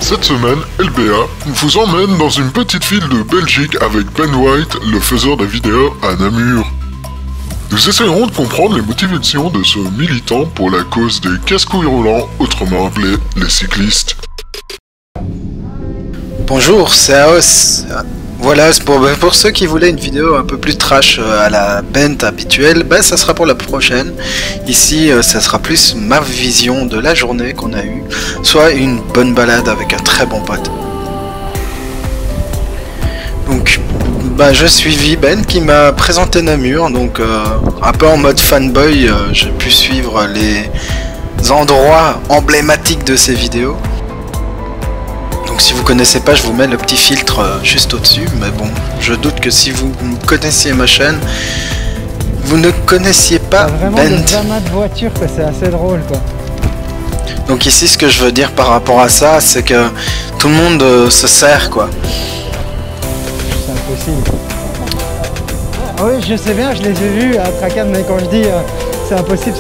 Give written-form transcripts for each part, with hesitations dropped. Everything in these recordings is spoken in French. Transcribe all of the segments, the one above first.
Cette semaine, LBA vous emmène dans une petite ville de Belgique avec Ben White, le faiseur de vidéos à Namur. Nous essayerons de comprendre les motivations de ce militant pour la cause des casse-couilles roulants, autrement appelés les cyclistes. Bonjour, c'est Aos. Voilà, pour ceux qui voulaient une vidéo un peu plus trash à la Bent habituelle, ça sera pour la prochaine. Ici, ça sera plus ma vision de la journée qu'on a eue, soit une bonne balade avec un très bon pote. Donc, je suis Ben qui m'a présenté Namur, donc un peu en mode fanboy, j'ai pu suivre les endroits emblématiques de ces vidéos. Donc si vous connaissez pas, je vous mets le petit filtre juste au-dessus, mais bon, je doute que si vous connaissiez ma chaîne, vous ne connaissiez pas vraiment Bent. des amas de voitures, quoi, c'est assez drôle, quoi. Donc ici, ce que je veux dire par rapport à ça, c'est que tout le monde se sert, quoi. C'est impossible. Ah oui, je sais bien, je les ai vus à Tracade, mais quand je dis c'est impossible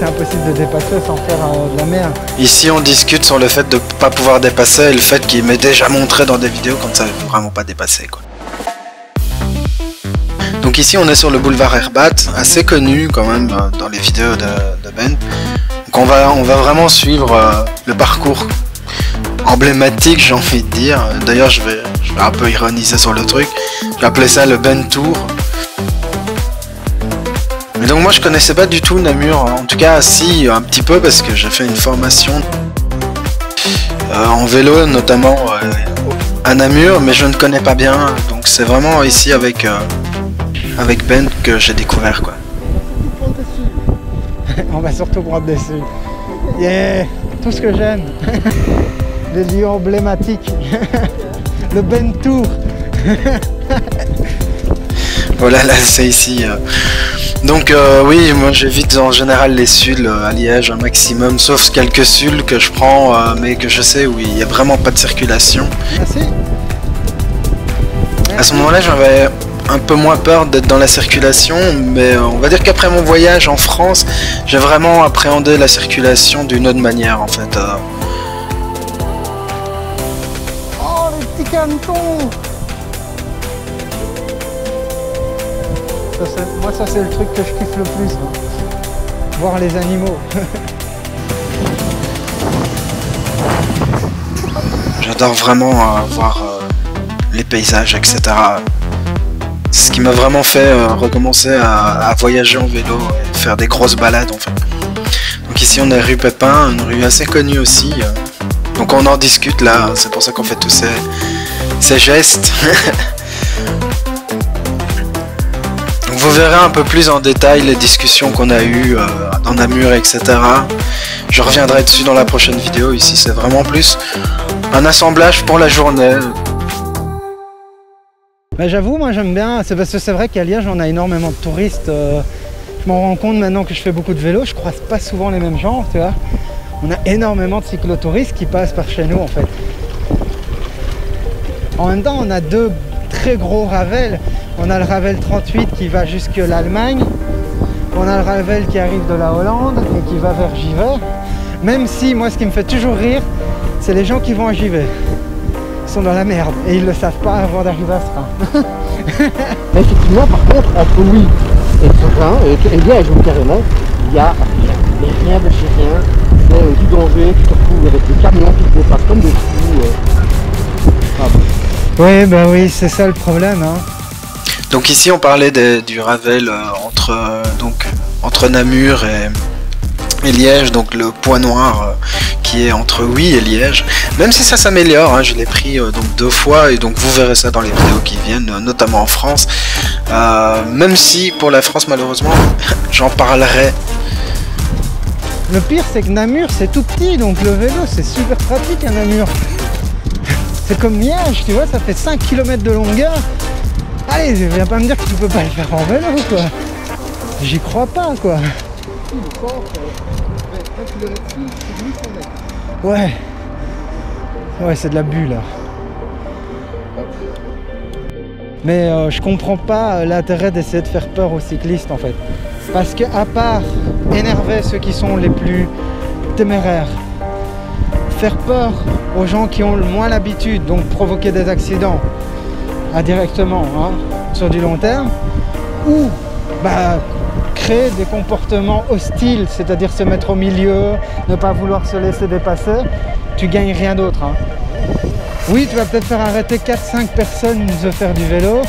de dépasser sans faire de la merde. Ici, on discute sur le fait de pas pouvoir dépasser et le fait qu'il m'ait déjà montré dans des vidéos quand ça ne veut vraiment pas dépasser, quoi. Donc ici, on est sur le boulevard Herbat, assez connu quand même dans les vidéos de Ben. Donc on va vraiment suivre le parcours emblématique, j'ai envie de dire. D'ailleurs, je vais un peu ironiser sur le truc. Je vais appeler ça le Ben Tour. Mais donc moi je connaissais pas du tout Namur, en tout cas si un petit peu parce que j'ai fait une formation en vélo notamment à Namur, mais je ne connais pas bien, donc c'est vraiment ici avec Ben que j'ai découvert, quoi. On va surtout prendre dessus. Yeah, tout ce que j'aime. Les lieux emblématiques. Le Ben Tour. Voilà, là c'est ici. Donc oui, moi j'évite en général les sulls à Liège un maximum, sauf quelques sulls que je prends, mais que je sais où il n'y a vraiment pas de circulation. Merci. À ce moment-là, j'avais un peu moins peur d'être dans la circulation, mais on va dire qu'après mon voyage en France, j'ai vraiment appréhendé la circulation d'une autre manière, en fait. Oh, les petits cantons! Moi ça c'est le truc que je kiffe le plus, hein. Voir les animaux. J'adore vraiment voir les paysages, etc. C'est ce qui m'a vraiment fait recommencer à voyager en vélo et faire des grosses balades, en fait. Donc ici on est rue Pépin, une rue assez connue aussi. Donc on en discute là, c'est pour ça qu'on fait tous ces gestes. Vous verrez un peu plus en détail les discussions qu'on a eues dans Namur, etc. Je reviendrai dessus dans la prochaine vidéo. Ici, c'est vraiment plus un assemblage pour la journée. Mais j'avoue, moi j'aime bien, c'est parce que c'est vrai qu'à Liège, on a énormément de touristes. Je m'en rends compte maintenant que je fais beaucoup de vélo, je croise pas souvent les mêmes gens, tu vois. On a énormément de cyclotouristes qui passent par chez nous, en fait. En même temps, on a deux très gros ravels. On a le Ravel 38 qui va jusque l'Allemagne. On a le Ravel qui arrive de la Hollande et qui va vers Givet. Même si, moi, ce qui me fait toujours rire, c'est les gens qui vont à Givet. Ils sont dans la merde et ils le savent pas avant d'arriver à ce train. Mais effectivement, par contre, entre oui et Turin, et Liège carrément, il y a rien de chez rien. C'est du danger, tu te retrouves avec des camions qui te dépassent comme des fous. Oui, oui, c'est ça le problème, hein. Donc ici on parlait du Ravel entre Namur et Liège, donc le point noir qui est entre Oui et Liège. Même si ça s'améliore, hein, je l'ai pris donc 2 fois et donc vous verrez ça dans les vidéos qui viennent, notamment en France. Même si pour la France malheureusement j'en parlerai. Le pire c'est que Namur c'est tout petit, donc le vélo c'est super pratique à Namur. C'est comme Liège, tu vois, ça fait 5 km de longueur. Allez, viens pas me dire que tu peux pas le faire en vélo, quoi. J'y crois pas, quoi. Ouais. Ouais, c'est de la bulle, là. Mais je comprends pas l'intérêt d'essayer de faire peur aux cyclistes, en fait. Parce que à part énerver ceux qui sont les plus téméraires, faire peur aux gens qui ont moins l'habitude, donc provoquer des accidents indirectement, hein, sur du long terme, ou bah, créer des comportements hostiles, c'est-à-dire se mettre au milieu, ne pas vouloir se laisser dépasser, tu gagnes rien d'autre. Hein. Oui, tu vas peut-être faire arrêter 4-5 personnes de faire du vélo.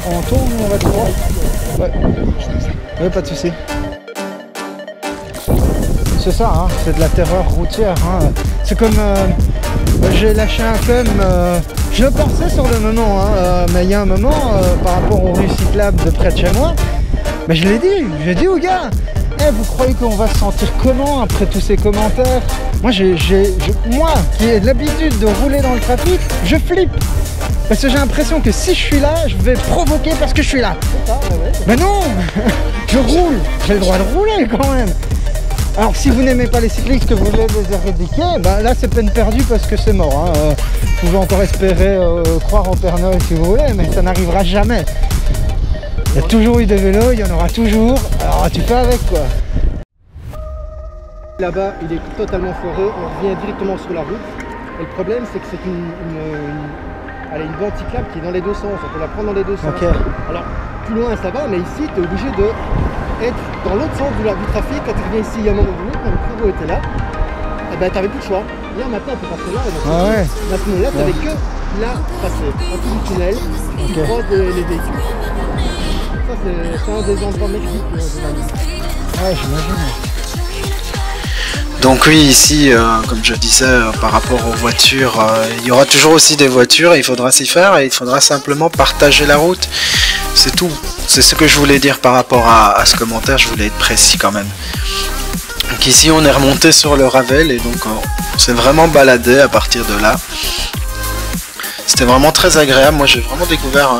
On tourne ou on va tout droit? Ouais. Ouais, pas de souci. C'est ça, hein, c'est de la terreur routière. Hein. C'est comme... j'ai lâché un cum, je le pensais sur le moment, hein, mais il y a un moment, par rapport aux rues cyclables de près de chez moi, mais je l'ai dit, j'ai dit aux gars, hey, vous croyez qu'on va se sentir comment après tous ces commentaires? Moi, moi qui ai l'habitude de rouler dans le trafic, je flippe. Parce que j'ai l'impression que si je suis là, je vais provoquer parce que je suis là. Mais non, je roule, j'ai le droit de rouler quand même. Alors si vous n'aimez pas les cyclistes, que vous voulez les éradiquer, bah là c'est peine perdue parce que c'est mort. Hein. Vous pouvez encore espérer croire au Père Noël si vous voulez, mais ça n'arrivera jamais. Il y a toujours eu des vélos, il y en aura toujours, alors tu fais avec quoi. Là-bas, il est totalement foré, on revient directement sur la route. Et le problème, c'est que c'est une bande cyclable qui est dans les deux sens, on peut la prendre dans les deux sens. Okay. Alors, plus loin ça va, mais ici, tu es obligé de être dans l'autre sens du trafic. Quand tu reviens ici, il y a un moment donné, quand le travaux était là, eh ben, tu n'avais plus le choix. Là, maintenant, on peut passer là. Ah ouais. Maintenant, là, tu n'avais que là passer, en dessous du tunnel, tu prends les véhicules. Ça, c'est un des endroits magnifiques de la ville. Ouais, j'imagine. Donc oui, ici, comme je disais, par rapport aux voitures, il y aura toujours aussi des voitures, et il faudra s'y faire, et il faudra simplement partager la route. C'est tout. C'est ce que je voulais dire par rapport à ce commentaire, je voulais être précis quand même. Donc ici, on est remonté sur le Ravel, et donc on s'est vraiment baladé à partir de là. C'était vraiment très agréable. Moi, j'ai vraiment découvert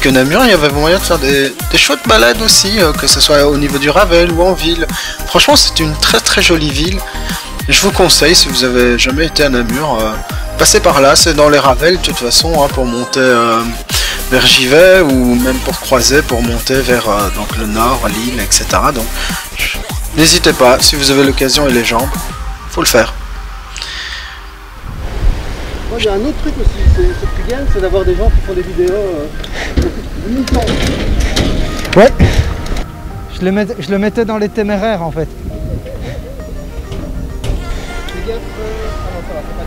que Namur, il y avait moyen de faire des chouettes balades aussi, que ce soit au niveau du Ravel ou en ville. Franchement, c'est une très très jolie ville. Je vous conseille, si vous avez jamais été à Namur, passez par là. C'est dans les Ravels de toute façon, hein, pour monter vers Givet, ou même pour croiser, pour monter vers donc le nord, Lille, etc. Donc, n'hésitez pas, si vous avez l'occasion et les jambes, faut le faire. Moi, il y a un autre truc aussi, c'est ce qui gagne, c'est d'avoir des gens qui font des vidéos mi-temps. Ouais, je le mettais dans les téméraires en fait. Fais gaffe, ah non, ça va, c'est pas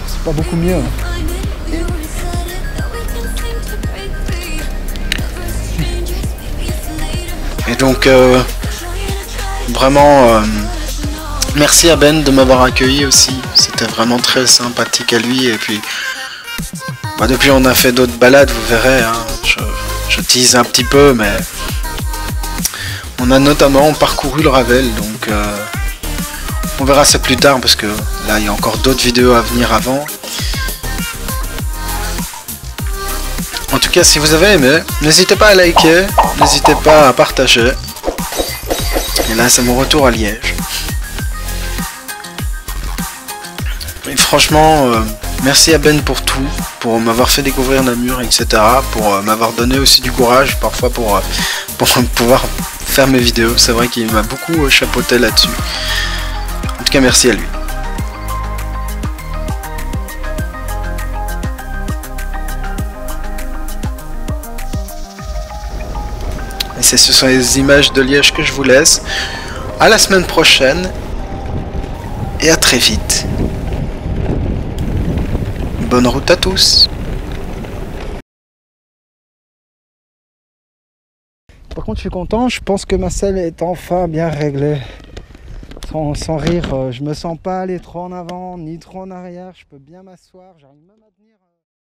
C'est pas beaucoup mieux. Hein. Et donc, vraiment... merci à Ben de m'avoir accueilli aussi, c'était vraiment très sympathique à lui, et puis depuis on a fait d'autres balades, vous verrez, hein. Je tease un petit peu, mais on a notamment parcouru le Ravel, donc on verra ça plus tard parce que là il y a encore d'autres vidéos à venir avant. En tout cas, si vous avez aimé, n'hésitez pas à liker, n'hésitez pas à partager, et là c'est mon retour à Liège. Et franchement, merci à Ben pour tout, pour m'avoir fait découvrir Namur, etc. Pour m'avoir donné aussi du courage parfois pour pouvoir faire mes vidéos. C'est vrai qu'il m'a beaucoup chapeauté là-dessus. En tout cas, merci à lui. Et ce sont les images de Liège que je vous laisse. À la semaine prochaine et à très vite. Bonne route à tous. Par contre, je suis content, je pense que ma selle est enfin bien réglée. Sans rire, je me sens pas aller trop en avant ni trop en arrière, je peux bien m'asseoir, j'arrive même à tenir...